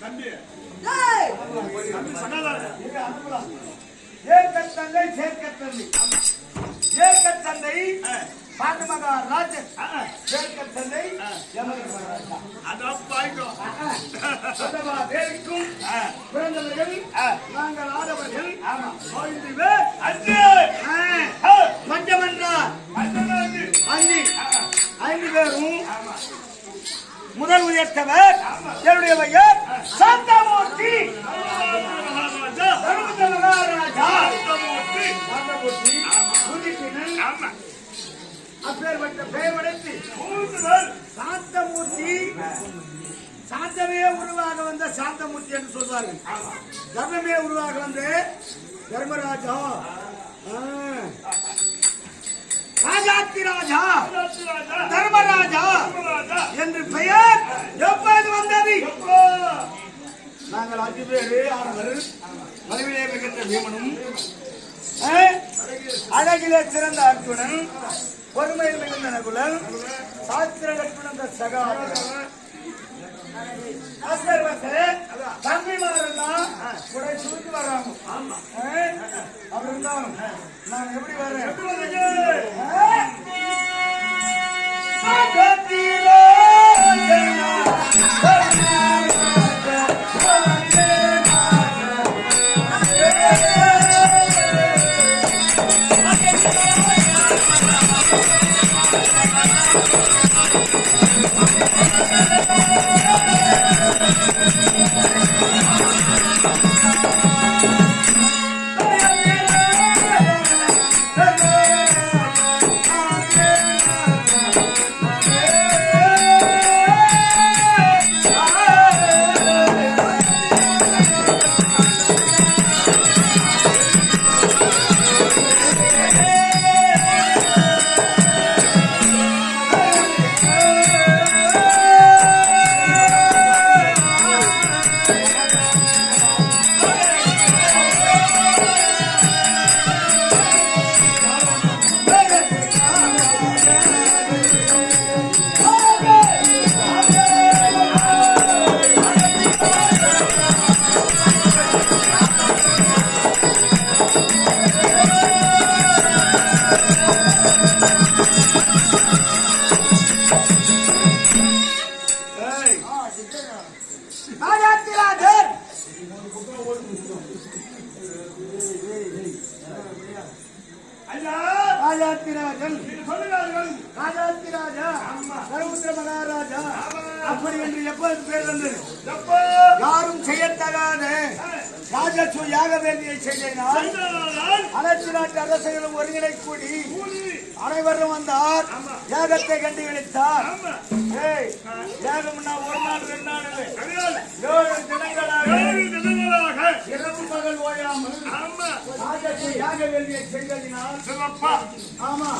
தம்பி ஏற்கத்தந்தை சேர்க்கத்தந்தை ஏற்கத்தந்தை பாண்டுமகா ராஜன் சேர்க்கத்தந்தை தேவிக்கும் பிறந்தவர்கள் நாங்கள் ஆடவர்கள் 5 பேர் மஞ்சமன்றார் 5 பேரும் முதல் உயர்த்தவர் என்னுடைய பெயர் சாந்தமூர்த்தி மகாராஜா அப்பேற்பட்ட பெயர் அடைத்து சாந்தமூர்த்தி சாந்தமே உருவாக வந்த சாந்தமூர்த்தி என்று சொல்வார்கள். தர்மமே உருவாக வந்த தர்மராஜா ராஜாத்தி ராஜா தர்மராஜா என்று பெயர் எப்போது வந்தது? நாங்கள் 5 பேரு ஆனவர் மனைவிலே மிகுந்த பீமனும் அழகிலே சிறந்த அர்ஜுனன் பொறுமையில் மிகுந்த நகுலன் சாஸ்திர லட்சுமணன் தம்பிமாரெல்லாம் கூட சுருக்கி வர்றாங்க. அப்படி இருந்தாலும் நான் எப்படி வர்றேன்? அப்படி என்று எப்போது பேர் வந்தது? யாரும் செய்யத்தகாத ராஜசூ யாக வேண்டியை செய்தால் அனைத்து நாட்டு அரசுகளும் ஒருங்கிணை கூடி அனைவரும் வந்தார். யாகத்தை கண்டுகளித்தார். யாகம்னா 1 நாள் 2 நாள் 7 தினங்களாக இரவு பகல் ஓயாமல் ராஜசூ யாக வேண்டியை செய்ததினால் ஆமா